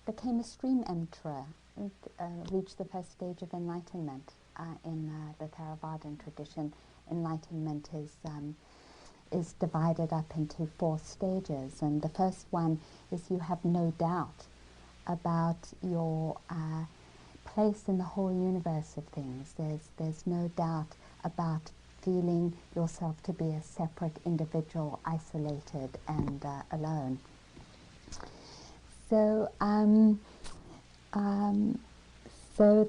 became a stream enterer and reached the first stage of enlightenment. In the Theravadan tradition, enlightenment is divided up into 4 stages, and the first one is you have no doubt about your place in the whole universe of things. There's no doubt about feeling yourself to be a separate individual, isolated and alone. So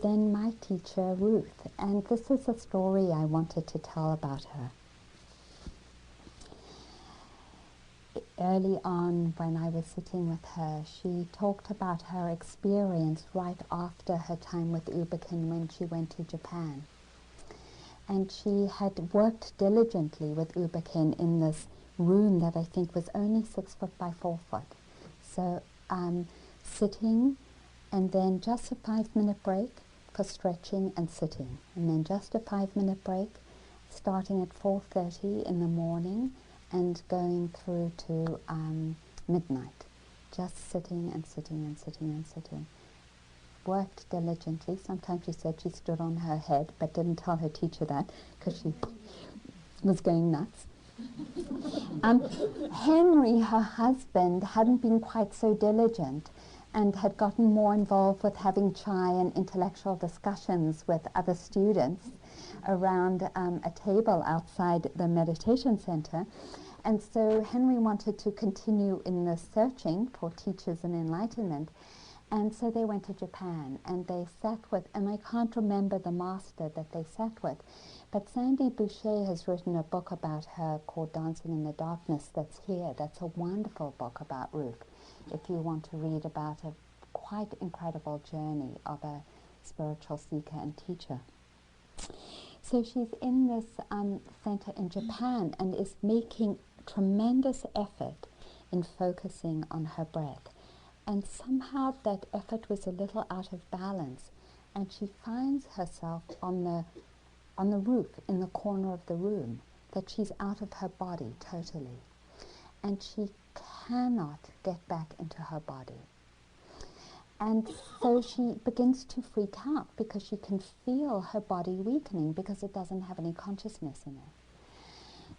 then my teacher, Ruth, and this is a story I wanted to tell about her. Early on, when I was sitting with her, she talked about her experience right after her time with Uberkin when she went to Japan. And she had worked diligently with Uberkin in this room that I think was only 6 foot by 4 foot. So sitting, and then just a 5-minute break for stretching and sitting. And then just a 5-minute break, starting at 4:30 in the morning and going through to midnight. Just sitting and sitting and sitting and sitting. Worked diligently. Sometimes she said she stood on her head, but didn't tell her teacher that because she was going nuts. Henry, her husband, hadn't been quite so diligent and had gotten more involved with having chai and intellectual discussions with other students around a table outside the meditation center. And so Henry wanted to continue in the searching for teachers and enlightenment. And so they went to Japan, and they sat with, and I can't remember the master that they sat with, but Sandy Boucher has written a book about her called Dancing in the Darkness that's here. That's a wonderful book about Ruth, if you want to read about a quite incredible journey of a spiritual seeker and teacher. So she's in this center in Japan and is making tremendous effort in focusing on her breath. And somehow that effort was a little out of balance, and she finds herself on the roof in the corner of the room, that she's out of her body totally. And she cannot get back into her body. And so she begins to freak out because she can feel her body weakening because it doesn't have any consciousness in it.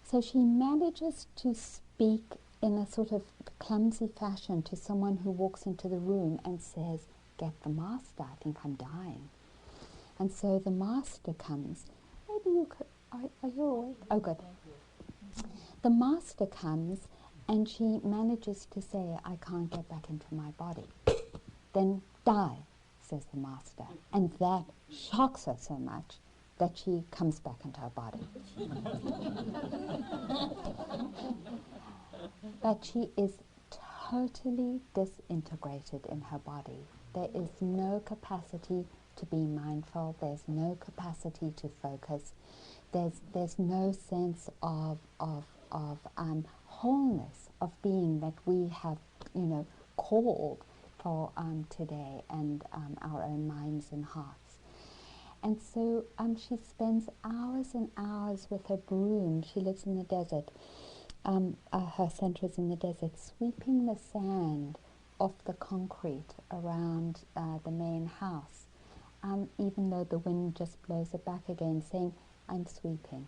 So she manages to speak in a sort of clumsy fashion to someone who walks into the room and says, "Get the master, I think I'm dying." And so the master comes. Maybe you could, are you awake? Oh, good. The master comes and she manages to say, "I can't get back into my body." "Then die," says the master. And that shocks her so much that she comes back into her body. But she is totally disintegrated in her body. There is no capacity to be mindful. There's no capacity to focus. There's no sense of wholeness of being that we have, called for today and our own minds and hearts. And so she spends hours and hours with her broom. She lives in the desert. Her center is in the desert, sweeping the sand off the concrete around the main house, even though the wind just blows it back again, saying, "I'm sweeping,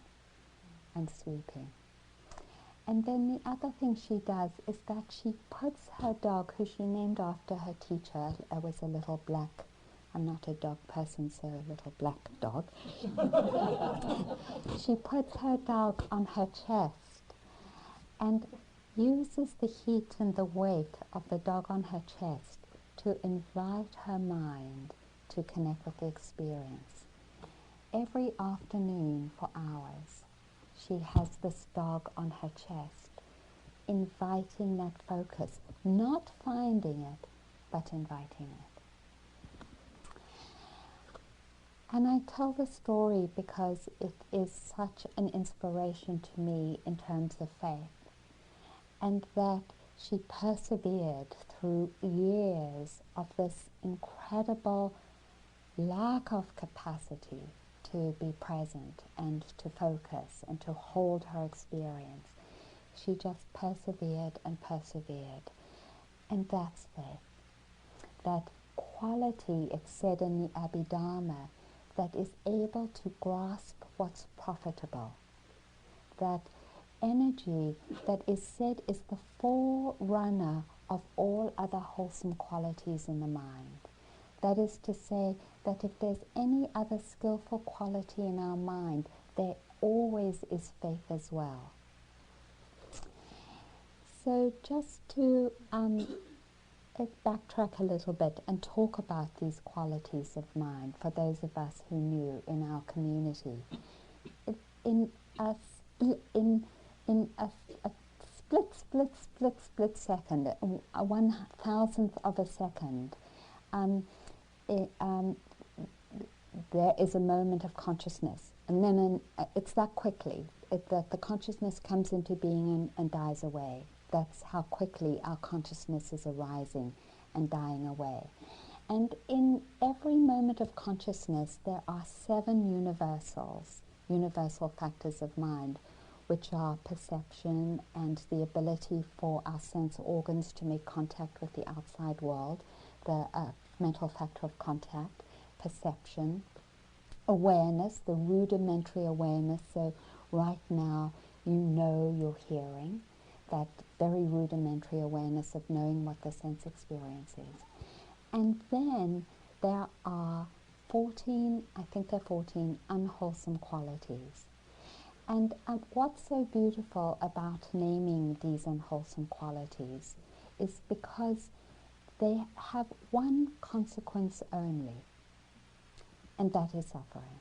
I'm sweeping." And then the other thing she does is that she puts her dog, who she named after her teacher, was a little black, I'm not a dog person, so a little black dog. She puts her dog on her chest and uses the heat and the weight of the dog on her chest to invite her mind to connect with the experience. Every afternoon for hours, she has this dog on her chest, inviting that focus, not finding it, but inviting it. And I tell the story because it is such an inspiration to me in terms of faith, and that she persevered through years of this incredible lack of capacity to be present and to focus and to hold her experience. She just persevered and persevered. And that's faith. that quality, it's said in the Abhidharma, that is able to grasp what's profitable. That energy that is said is the forerunner of all other wholesome qualities in the mind. That is to say that if there's any other skillful quality in our mind, there always is faith as well. So just to backtrack a little bit and talk about these qualities of mind for those of us who knew in our community. In a split second, a 1,000th of a second, there is a moment of consciousness, and then it's that quickly that the consciousness comes into being and dies away. That's how quickly our consciousness is arising and dying away. And in every moment of consciousness, there are 7 universal factors of mind, which are perception and the ability for our sense organs to make contact with the outside world, the mental factor of contact, perception, awareness, the rudimentary awareness. So right now, you know you're hearing, that very rudimentary awareness of knowing what the sense experience is. And then there are 14, I think there are 14 unwholesome qualities. And what's so beautiful about naming these unwholesome qualities is because they have one consequence only, and that is suffering.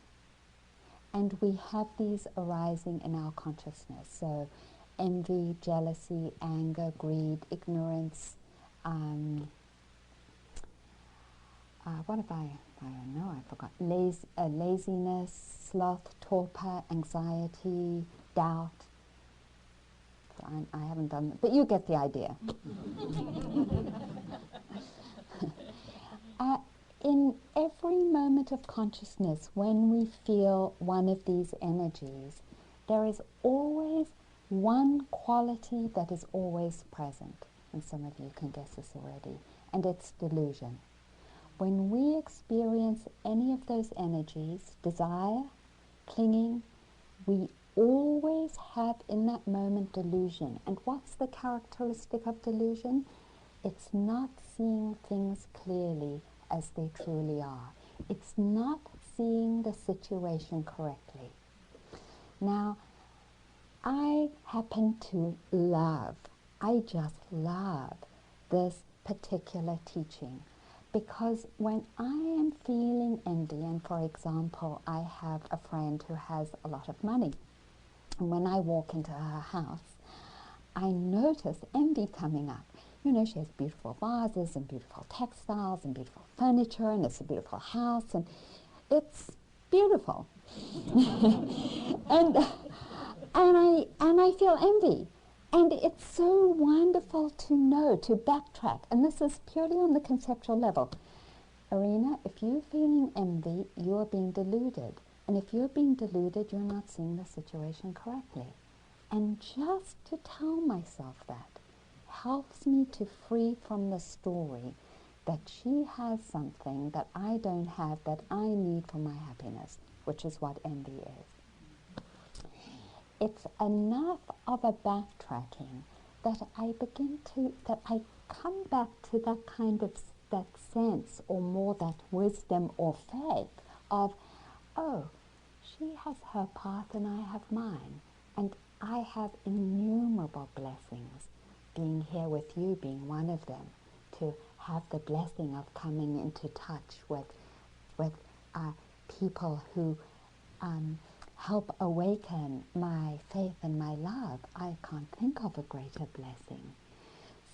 And we have these arising in our consciousness. So envy, jealousy, anger, greed, ignorance, what have I don't know, I forgot. Laziness, sloth, torpor, anxiety, doubt. I haven't done that, but you get the idea. In every moment of consciousness, when we feel one of these energies, there is always one quality that is always present. And some of you can guess this already, and it's delusion. When we experience any of those energies, desire, clinging, we always have in that moment delusion. And what's the characteristic of delusion? It's not seeing things clearly as they truly are. It's not seeing the situation correctly. Now, I happen to I just love this particular teaching, because when I am feeling envy, and for example, I have a friend who has a lot of money, and when I walk into her house, I notice envy coming up. You know, she has beautiful vases and beautiful textiles and beautiful furniture, and it's a beautiful house, and it's beautiful. and I feel envy. And it's so wonderful to know, to backtrack. And this is purely on the conceptual level. Arena, if you're feeling envy, you're being deluded. And if you're being deluded, you're not seeing the situation correctly. And just to tell myself that helps me to free from the story that she has something that I don't have that I need for my happiness, which is what envy is. It's enough of a backtracking that I come back to that kind of that sense, or more that wisdom or faith of, oh, she has her path and I have mine, and I have innumerable blessings, being here with you being one of them, to have the blessing of coming into touch with people who help awaken my faith and my love. I can't think of a greater blessing.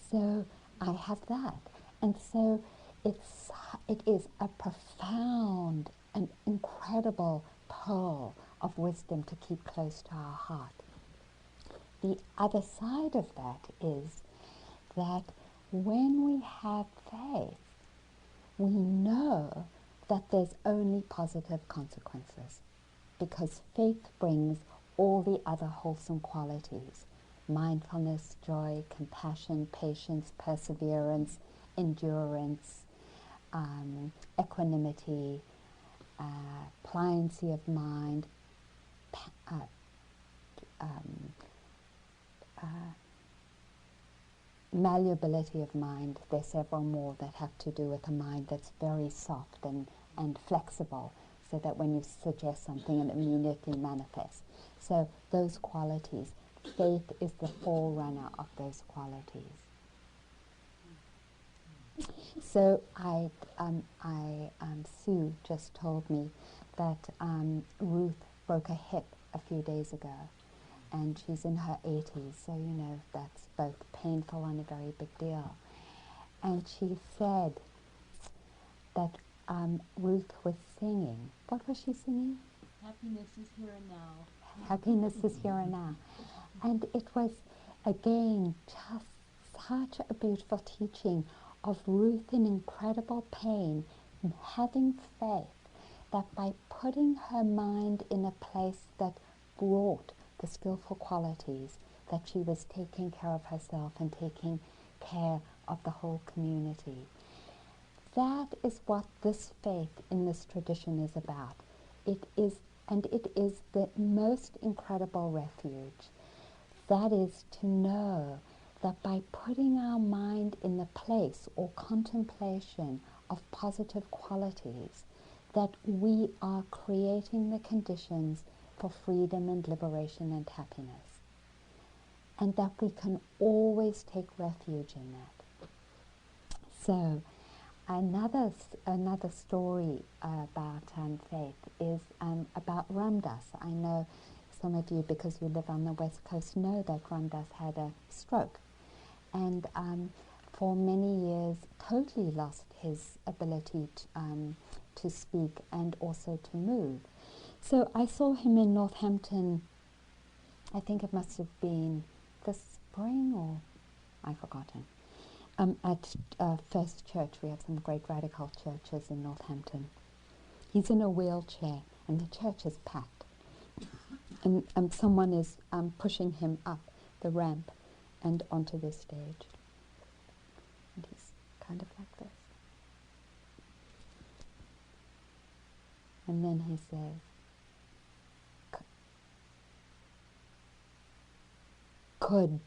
So I have that. And so it is a profound and incredible pearl of wisdom to keep close to our heart. The other side of that is that when we have faith, we know that there's only positive consequences, because faith brings all the other wholesome qualities: mindfulness, joy, compassion, patience, perseverance, endurance, equanimity, pliancy of mind, malleability of mind. There's several more that have to do with a mind that's very soft and flexible, so that when you suggest something, it immediately manifests. So those qualities, faith is the forerunner of those qualities. So Sue just told me that Ruth broke a hip a few days ago, and she's in her 80s, so you know that's both painful and a very big deal. And she said that Ruth was singing. What was she singing? Happiness is here and now. Happiness is here and now. And it was, again, just such a beautiful teaching of Ruth in incredible pain, having faith that by putting her mind in a place that brought the skillful qualities, that she was taking care of herself and taking care of the whole community. That is what this faith in this tradition is about. It is the most incredible refuge. That is to know that by putting our mind in the place or contemplation of positive qualities, that we are creating the conditions for freedom and liberation and happiness. And that we can always take refuge in that. So another story about faith is about Ram Dass. I know some of you, because you live on the West Coast, know that Ram Dass had a stroke, and for many years totally lost his ability to speak and also to move. So I saw him in Northampton, I think it must have been this spring, or I've forgotten, at First Church. We have some great radical churches in Northampton. He's in a wheelchair and the church is packed. And someone is pushing him up the ramp and onto the stage. And he's kind of like this. And then he says, could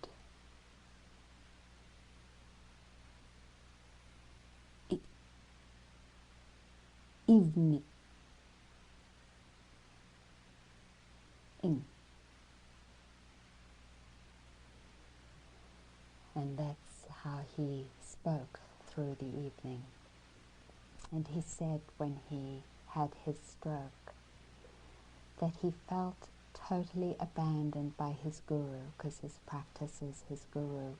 evening in. And that's how he spoke through the evening. And he said when he had his stroke that he felt totally abandoned by his guru, because his practice is his guru.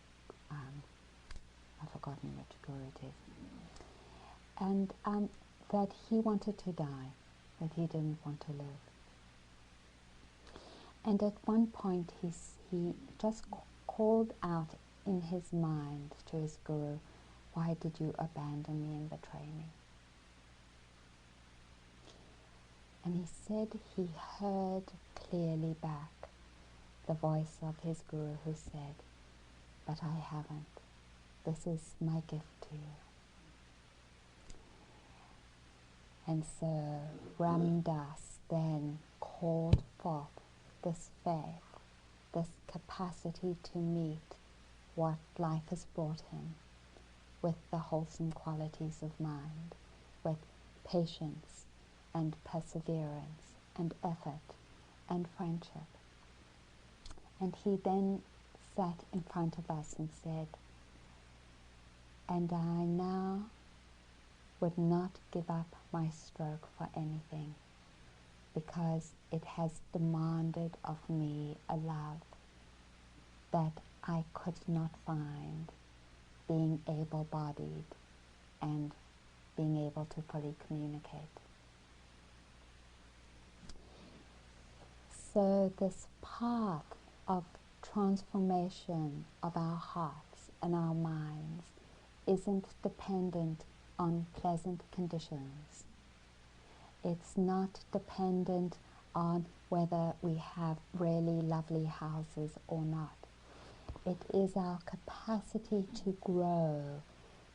I've forgotten which guru it is. And that he wanted to die, that he didn't want to live. And at one point he just called out in his mind to his guru, "Why did you abandon me and betray me?" And he said he heard clearly back the voice of his guru who said, "But I haven't. This is my gift to you." And so Ram Dass then called forth this faith, this capacity to meet what life has brought him with the wholesome qualities of mind, with patience and perseverance and effort and friendship. And he then sat in front of us and said, "And I now would not give up my stroke for anything, because it has demanded of me a love that I could not find being able-bodied and being able to fully communicate." So this path of transformation of our hearts and our minds isn't dependent on pleasant conditions. It's not dependent on whether we have really lovely houses or not. It is our capacity to grow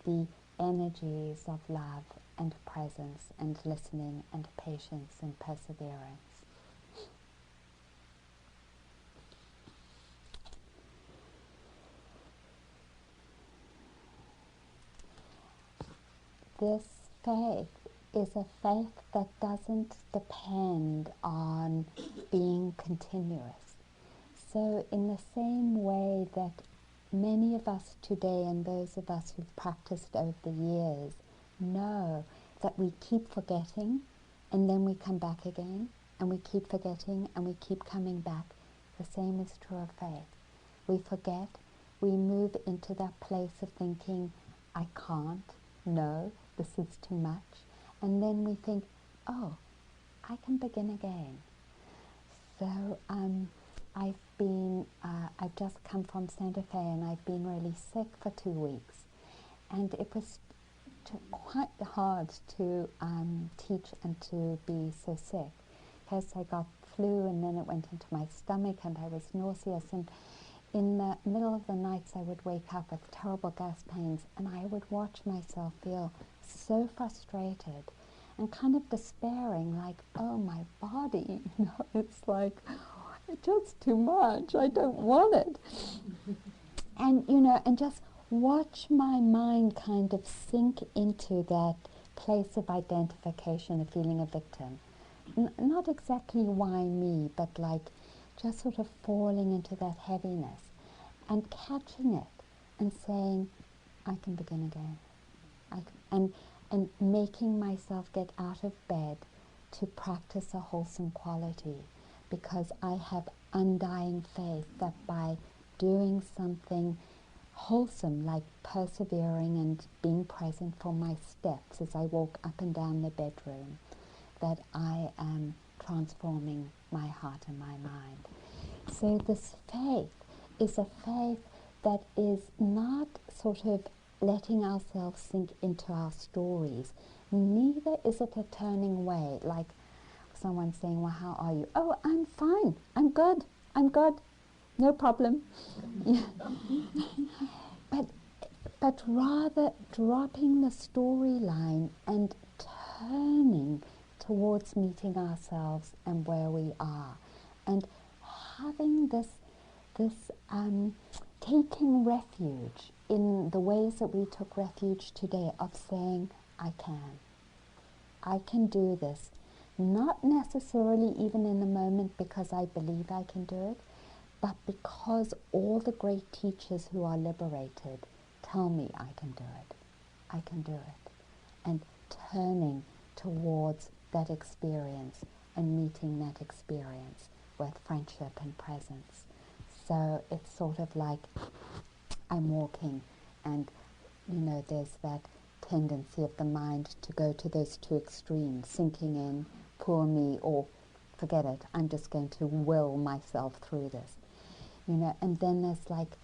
the energies of love and presence and listening and patience and perseverance. This faith is a faith that doesn't depend on being continuous. So in the same way that many of us today, and those of us who've practiced over the years, know that we keep forgetting and then we come back again, and we keep forgetting and we keep coming back, the same is true of faith. We forget, we move into that place of thinking, I can't, no, this is too much, and then we think, oh, I can begin again. So I've just come from Santa Fe, and I've been really sick for 2 weeks, and it was quite hard to teach and to be so sick, because I got flu and then it went into my stomach and I was nauseous, and in the middle of the nights I would wake up with terrible gas pains, and I would watch myself feel so frustrated and kind of despairing, like, oh, my body, it's like, it's just too much, I don't want it. And, and just watch my mind kind of sink into that place of identification, of feeling a victim. Not exactly why me, but like just sort of falling into that heaviness and catching it and saying, I can begin again. And making myself get out of bed to practice a wholesome quality, because I have undying faith that by doing something wholesome, like persevering and being present for my steps as I walk up and down the bedroom, that I am transforming my heart and my mind. So this faith is a faith that is not sort of letting ourselves sink into our stories. Neither is it a turning away, like someone saying, well, how are you? Oh, I'm fine, I'm good, no problem. But rather dropping the storyline and turning towards meeting ourselves and where we are, and having this taking refuge in the ways that we took refuge today, of saying, I can do this, not necessarily even in the moment because I believe I can do it, but because all the great teachers who are liberated tell me I can do it, and turning towards that experience and meeting that experience with friendship and presence. So it's sort of like I'm walking, and there's that tendency of the mind to go to those two extremes, sinking in, poor me, or forget it, I'm just going to will myself through this. And then there's like,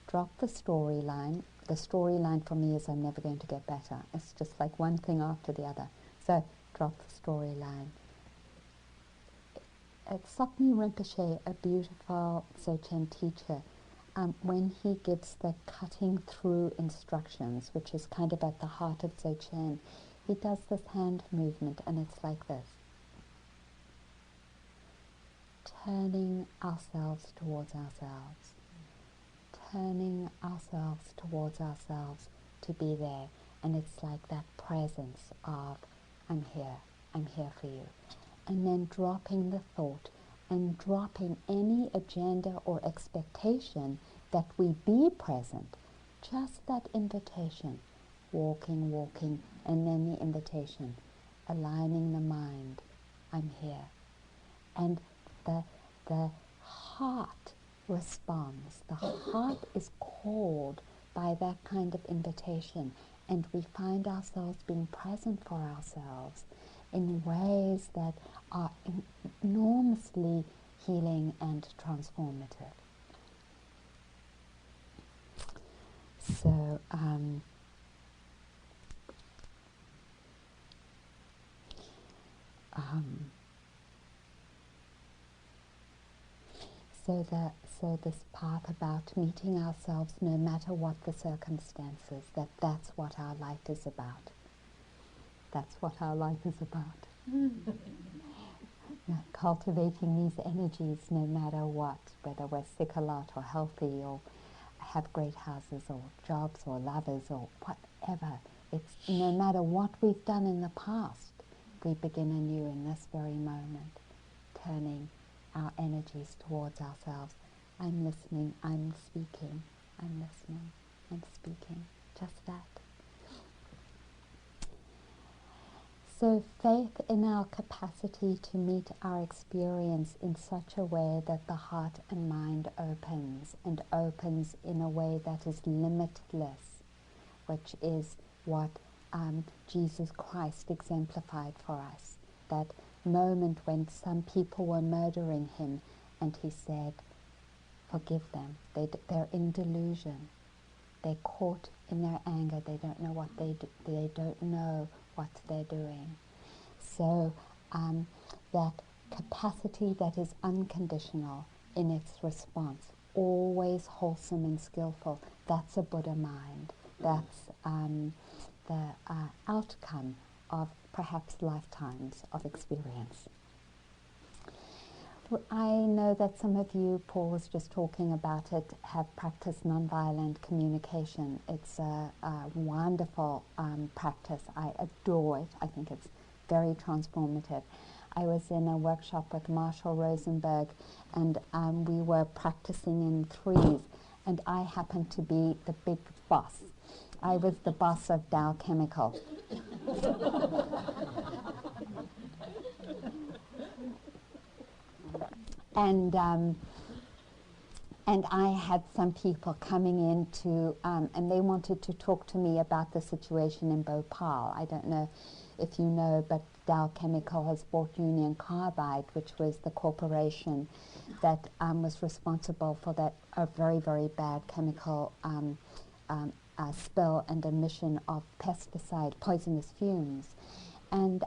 drop the storyline. The storyline for me is I'm never going to get better. It's just like one thing after the other. So drop the storyline. Sakni Rinpoche, a beautiful Dzogchen teacher, when he gives the cutting through instructions, which is kind of at the heart of Dzogchen, he does this hand movement, and it's like this. Turning ourselves towards ourselves. Turning ourselves towards ourselves to be there. And it's like that presence of, I'm here for you. And then dropping the thought and dropping any agenda or expectation that we be present. Just that invitation, walking, and then the invitation, aligning the mind, I'm here. And the heart responds. The heart is called by that kind of invitation, and we find ourselves being present for ourselves in ways that are enormously healing and transformative. So So this part about meeting ourselves no matter what the circumstances, that's what our life is about. That's what our life is about. Cultivating these energies no matter what, whether we're sick a lot or healthy or have great houses or jobs or lovers or whatever. It's no matter what we've done in the past, we begin anew in this very moment, turning our energies towards ourselves. I'm listening, I'm speaking, I'm listening, I'm speaking, just that. So faith in our capacity to meet our experience in such a way that the heart and mind opens, and opens in a way that is limitless, which is what Jesus Christ exemplified for us. That moment when some people were murdering him and he said, forgive them, they're in delusion. They're caught in their anger, they don't know what they don't know what they're doing. So that capacity that is unconditional in its response, always wholesome and skillful, that's a Buddha mind. That's the outcome of perhaps lifetimes of experience. I know that some of you, Paul was just talking about it, have practiced nonviolent communication. It's a wonderful practice. I adore it. I think it's very transformative. I was in a workshop with Marshall Rosenberg, and we were practicing in threes, and I happened to be the big boss. I was the boss of Dow Chemical. And I had some people coming in to, and they wanted to talk to me about the situation in Bhopal. I don't know if you know, but Dow Chemical has bought Union Carbide, which was the corporation that was responsible for that very, very bad chemical spill and emission of pesticide, poisonous fumes. And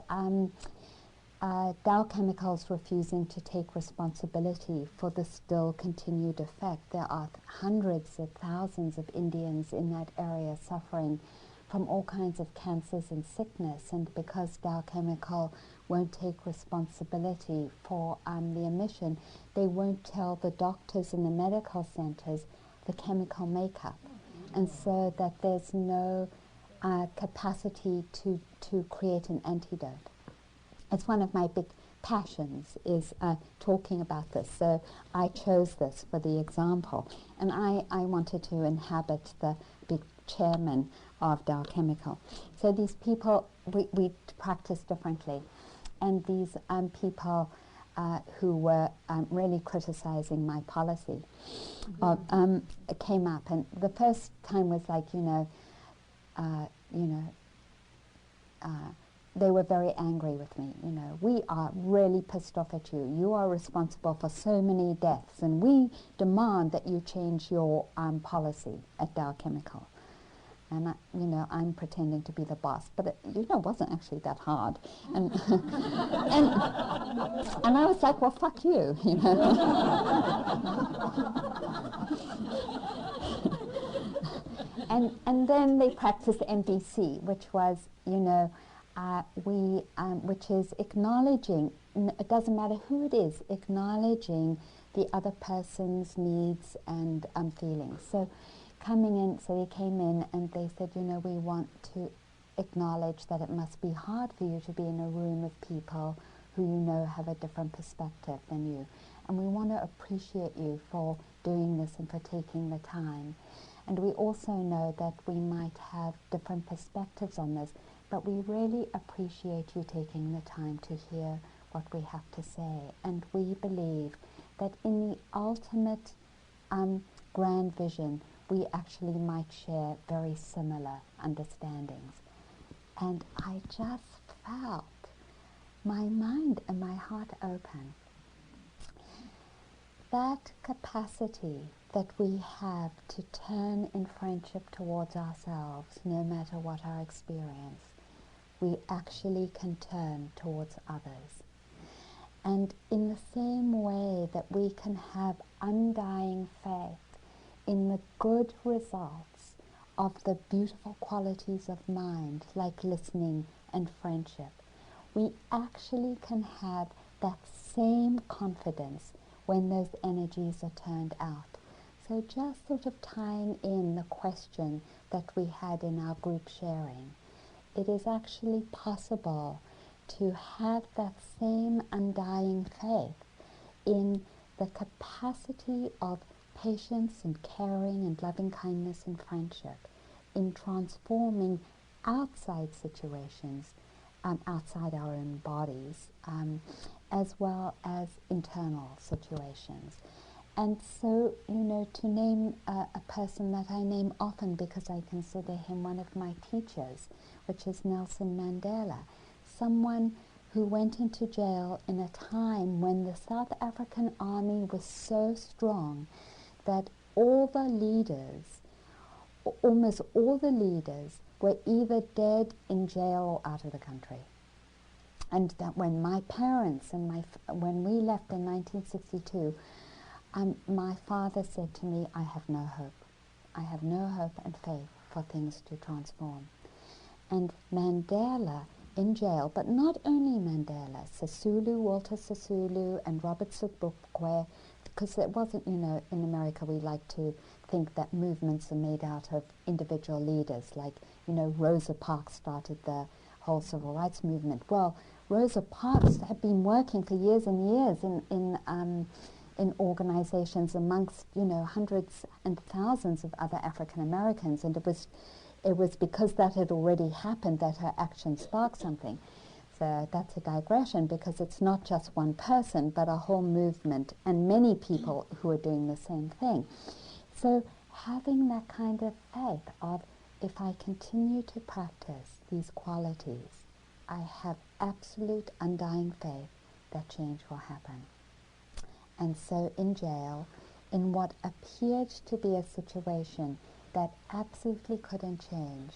Dow Chemicals refusing to take responsibility for the still continued effect. There are hundreds of thousands of Indians in that area suffering from all kinds of cancers and sickness, and because Dow Chemical won't take responsibility for the emission, they won't tell the doctors in the medical centers the chemical makeup, and so that there's no capacity to create an antidote. It's one of my big passions, is talking about this. So I chose this for the example. And I wanted to inhabit the big chairman of Dow Chemical. So these people, we practice differently. And these people who were really criticizing my policy came up. And the first time was like, they were very angry with me. We are really pissed off at you. You are responsible for so many deaths, and we demand that you change your policy at Dow Chemical. And I'm pretending to be the boss, but it wasn't actually that hard. And and I was like, well, fuck you, And then they practiced MBC, which was, which is acknowledging, it doesn't matter who it is, acknowledging the other person's needs and feelings. So they came in and they said, we want to acknowledge that it must be hard for you to be in a room with people who have a different perspective than you. And we want to appreciate you for doing this and for taking the time. And we also know that we might have different perspectives on this, but we really appreciate you taking the time to hear what we have to say. And we believe that in the ultimate grand vision, we actually might share very similar understandings. And I just felt my mind and my heart open. That capacity that we have to turn in friendship towards ourselves, no matter what our experience, we actually can turn towards others. And in the same way that we can have undying faith in the good results of the beautiful qualities of mind, like listening and friendship, we actually can have that same confidence when those energies are turned out. So just sort of tying in the question that we had in our group sharing, it is actually possible to have that same undying faith in the capacity of patience and caring and loving kindness and friendship in transforming outside situations, outside our own bodies, as well as internal situations. And so, to name a person that I name often because I consider him one of my teachers, which is Nelson Mandela, someone who went into jail in a time when the South African army was so strong that all the leaders, almost all the leaders, were either dead, in jail, or out of the country. And that when my parents and when we left in 1962, my father said to me, I have no hope. I have no hope and faith for things to transform. And Mandela in jail, but not only Mandela, Sisulu, Walter Sisulu, and Robert Sobukwe, because it wasn't, in America we like to think that movements are made out of individual leaders, like, Rosa Parks started the whole civil rights movement. Well, Rosa Parks had been working for years and years in organizations amongst, hundreds and thousands of other African Americans, and it was because that had already happened that her action sparked something. So that's a digression, because it's not just one person, but a whole movement and many people who are doing the same thing. So having that kind of faith of, if I continue to practice these qualities, I have absolute undying faith that change will happen. And so in jail, in what appeared to be a situation that absolutely couldn't change,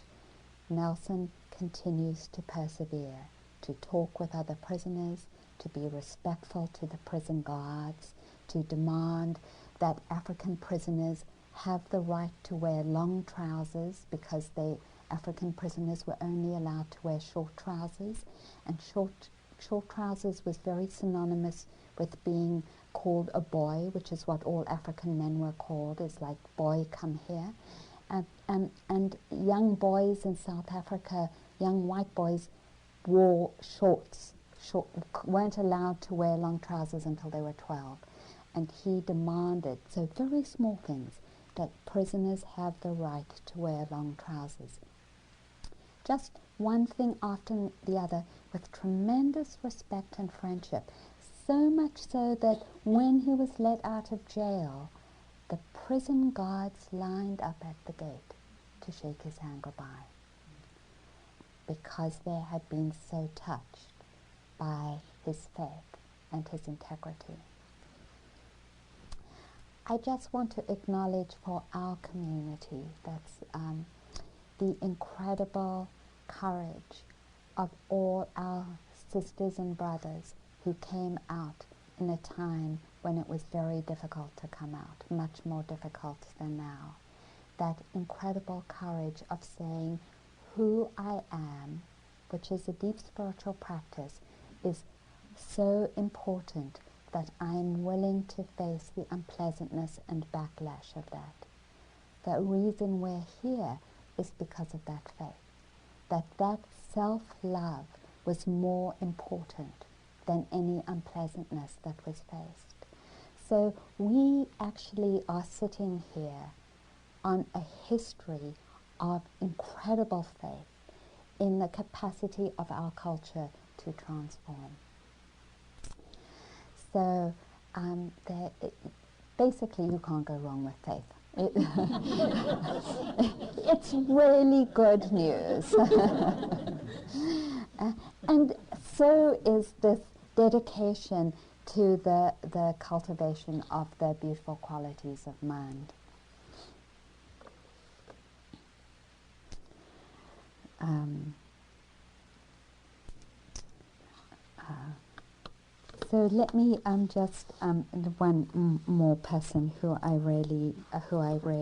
Nelson continues to persevere, to talk with other prisoners, to be respectful to the prison guards, to demand that African prisoners have the right to wear long trousers, because African prisoners were only allowed to wear short trousers, and short trousers was very synonymous with being called a boy, which is what all African men were called, is like, boy, come here. And young boys in South Africa, young white boys, wore shorts, weren't allowed to wear long trousers until they were 12. And he demanded, so very small things, that prisoners have the right to wear long trousers. Just one thing after the other, with tremendous respect and friendship. So much so that when he was let out of jail, the prison guards lined up at the gate to shake his hand goodbye, because they had been so touched by his faith and his integrity. I just want to acknowledge for our community that's the incredible courage of all our sisters and brothers who came out in a time when it was very difficult to come out, much more difficult than now. That incredible courage of saying, who I am, which is a deep spiritual practice, is so important that I'm willing to face the unpleasantness and backlash of that. The reason we're here is because of that faith, that self-love was more important than any unpleasantness that was faced. So we actually are sitting here on a history of incredible faith in the capacity of our culture to transform. So basically you can't go wrong with faith. It's really good news. And so is this dedication to the cultivation of the beautiful qualities of mind. So let me just one more person who I really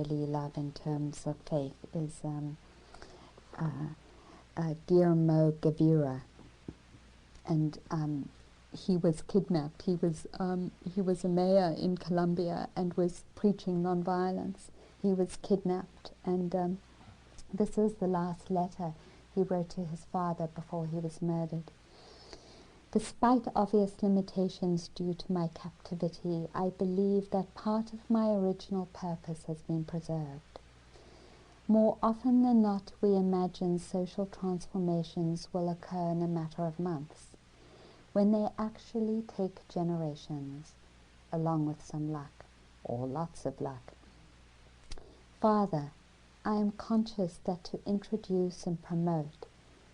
love in terms of faith is Guillermo Gavira, and he was kidnapped. He was a mayor in Colombia and was preaching nonviolence. He was kidnapped, and this is the last letter he wrote to his father before he was murdered. Despite obvious limitations due to my captivity, I believe that part of my original purpose has been preserved. More often than not, we imagine social transformations will occur in a matter of months, when they actually take generations, along with some luck, or lots of luck. Father, I am conscious that to introduce and promote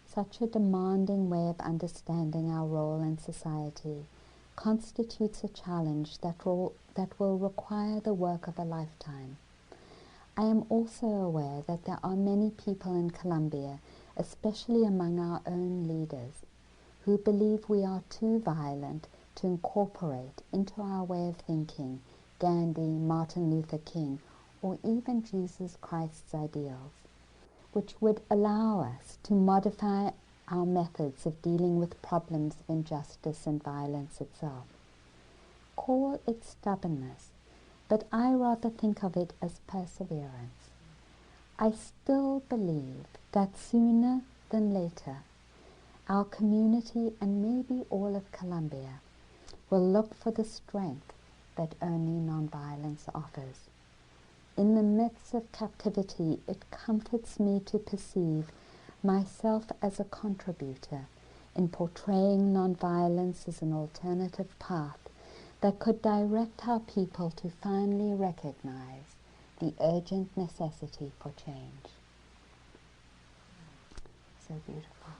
such a demanding way of understanding our role in society constitutes a challenge that will require the work of a lifetime. I am also aware that there are many people in Colombia, especially among our own leaders, who believe we are too violent to incorporate into our way of thinking Gandhi, Martin Luther King, or even Jesus Christ's ideals, which would allow us to modify our methods of dealing with problems of injustice and violence itself. Call it stubbornness, but I rather think of it as perseverance. I still believe that sooner than later, our community and maybe all of Colombia will look for the strength that only nonviolence offers. In the midst of captivity, it comforts me to perceive myself as a contributor in portraying nonviolence as an alternative path that could direct our people to finally recognize the urgent necessity for change. So beautiful.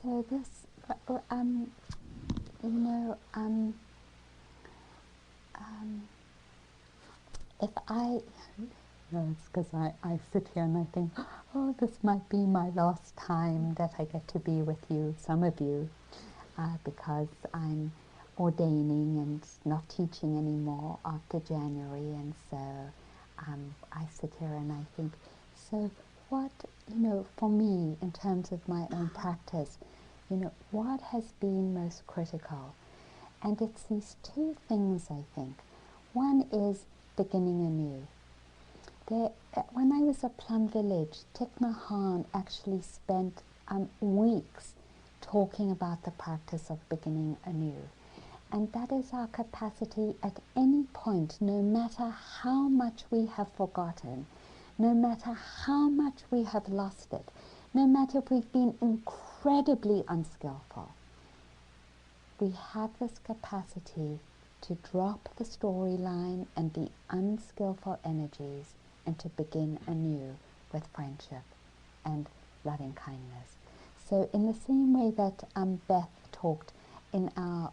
So this, if it's because I sit here and I think, oh, this might be my last time that I get to be with you, some of you, because I'm ordaining and not teaching anymore after January, and so I sit here and I think, so what, for me, in terms of my own practice, what has been most critical? And it's these two things, I think. One is beginning anew. When I was at Plum Village, Thich Nhat Hanh actually spent weeks talking about the practice of beginning anew. And that is our capacity at any point, no matter how much we have forgotten, no matter how much we have lost it, no matter if we've been incredibly unskillful. We have this capacity to drop the storyline and the unskillful energies and to begin anew with friendship and loving kindness. So in the same way that Beth talked in our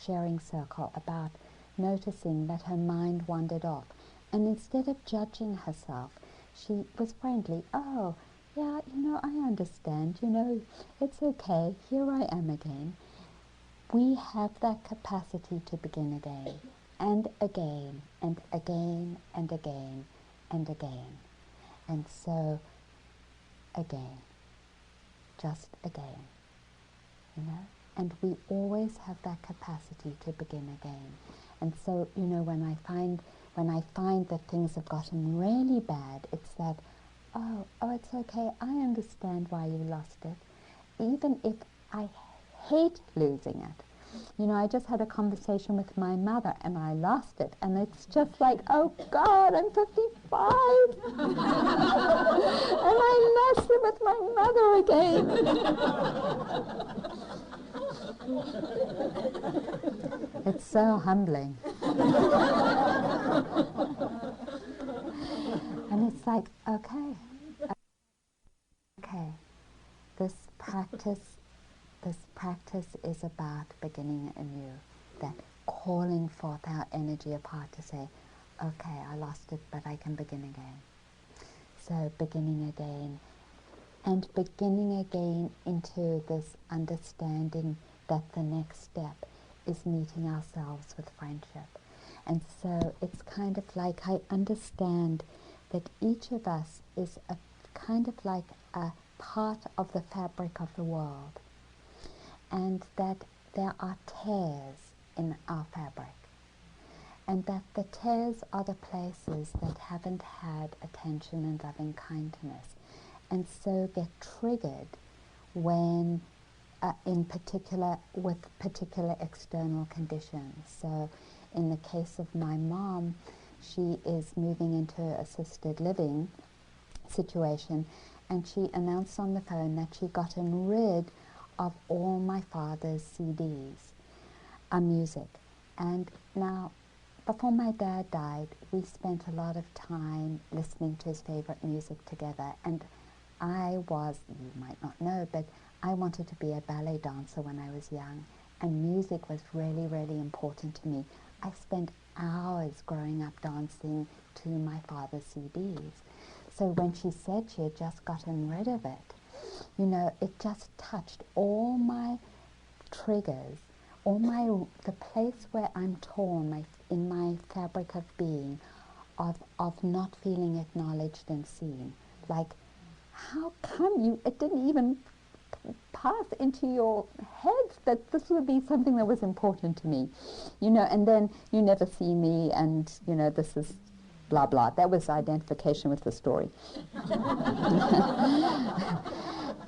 sharing circle about noticing that her mind wandered off, and instead of judging herself, she was friendly. Oh, yeah, I understand, it's okay, here I am again. We have that capacity to begin again, and again, and again, and again, and again. And so, again, just again, And we always have that capacity to begin again. And so, when I find that things have gotten really bad, it's that, oh, it's okay, I understand why you lost it. Even if I hate losing it. I just had a conversation with my mother and I lost it, and it's just like, oh God, I'm 55 and I lost it with my mother again. It's so humbling. And it's like, okay, this practice is about beginning anew, that calling forth our energy of heart to say, okay, I lost it, but I can begin again. So beginning again and beginning again into this understanding that the next step is meeting ourselves with friendship. And so it's kind of like I understand that each of us is a kind of like a part of the fabric of the world, and that there are tears in our fabric, and that the tears are the places that haven't had attention and loving kindness, and so get triggered when with particular external conditions. So in the case of my mom, she is moving into an assisted living situation, and she announced on the phone that she gotten rid of all my father's CDs, music. And now, before my dad died, we spent a lot of time listening to his favorite music together, and I was, you might not know, but I wanted to be a ballet dancer when I was young, and music was really, really important to me. I spent hours growing up dancing to my father's CDs. So when she said she had just gotten rid of it, you know, it just touched all my triggers, the place where I'm torn in my fabric of being, of not feeling acknowledged and seen. Like, how come it didn't even pass into your head that this would be something that was important to me, you know, and then you never see me, and, you know, this is blah, blah. That was identification with the story.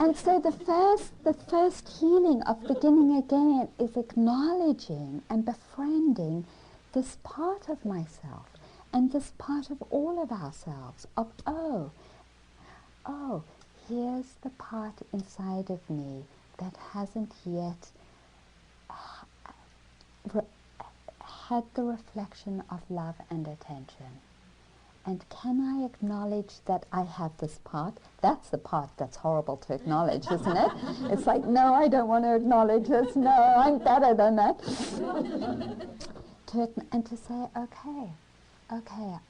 And so the first healing of beginning again is acknowledging and befriending this part of myself and this part of all of ourselves of, oh, here's the part inside of me that hasn't yet had the reflection of love and attention. And can I acknowledge that I have this part? That's the part that's horrible to acknowledge, isn't it? It's like, no, I don't want to acknowledge this. No, I'm better than that. And to say, okay,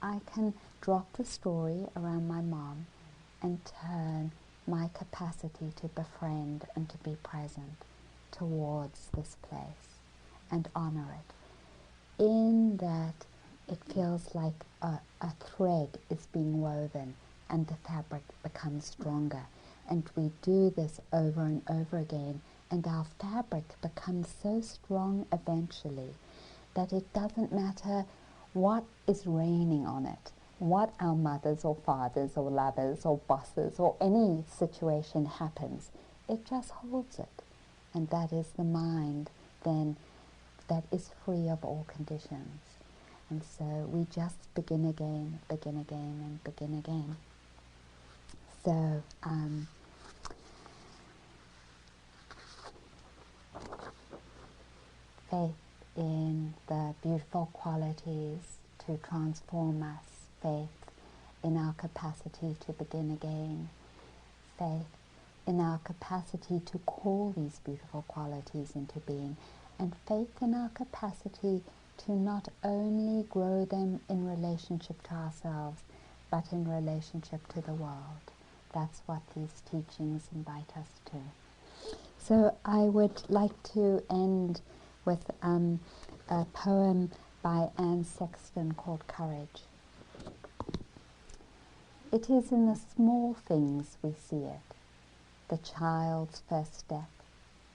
I can drop the story around my mom and turn my capacity to befriend and to be present towards this place and honor it. In that, it feels like a thread is being woven and the fabric becomes stronger. And we do this over and over again, and our fabric becomes so strong eventually that it doesn't matter what is raining on it, what our mothers or fathers or lovers or bosses or any situation happens, it just holds it. And that is the mind then that is free of all conditions. And so we just begin again, and begin again. So faith in the beautiful qualities to transform us, faith in our capacity to begin again, faith in our capacity to call these beautiful qualities into being, and faith in our capacity to not only grow them in relationship to ourselves, but in relationship to the world. That's what these teachings invite us to. So I would like to end with a poem by Anne Sexton called Courage. It is in the small things we see it, the child's first step,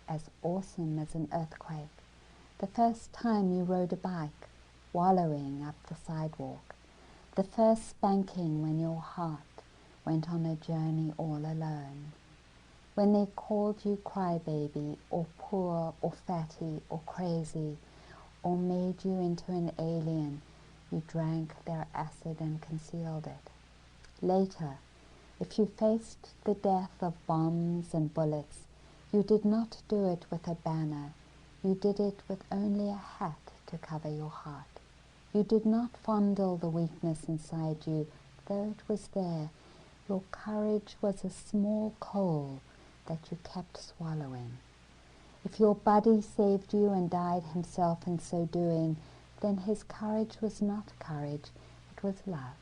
as awesome as an earthquake, the first time you rode a bike, wallowing up the sidewalk, the first spanking when your heart went on a journey all alone, when they called you crybaby, or poor, or fatty, or crazy, or made you into an alien, you drank their acid and concealed it. Later, if you faced the death of bombs and bullets, you did not do it with a banner. You did it with only a hat to cover your heart. You did not fondle the weakness inside you, though it was there. Your courage was a small coal that you kept swallowing. If your buddy saved you and died himself in so doing, then his courage was not courage, it was love.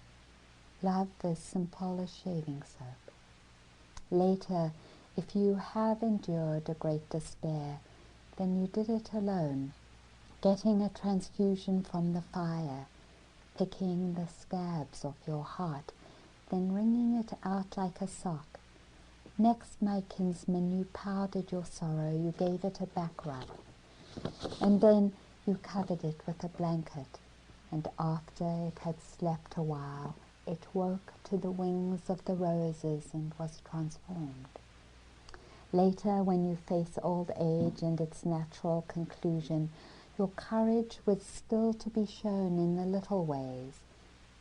Love as simple as shaving soap. Later, if you have endured a great despair, then you did it alone, getting a transfusion from the fire, picking the scabs off your heart, then wringing it out like a sock. Next, my kinsman, you powdered your sorrow, you gave it a back rub, and then you covered it with a blanket, and after it had slept a while, it woke to the wings of the roses and was transformed. Later, when you face old age and its natural conclusion, your courage was still to be shown in the little ways.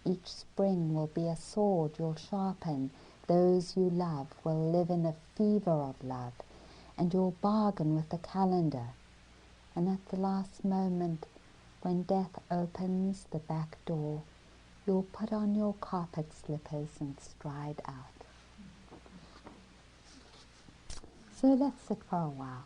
Each spring will be a sword you'll sharpen. Those you love will live in a fever of love, and you'll bargain with the calendar. And at the last moment, when death opens the back door, you'll put on your carpet slippers and stride out. So let's sit for a while.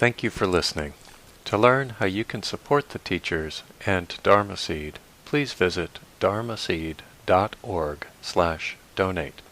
Thank you for listening. To learn how you can support the teachers and Dharma Seed, please visit dharmaseed.org/donate.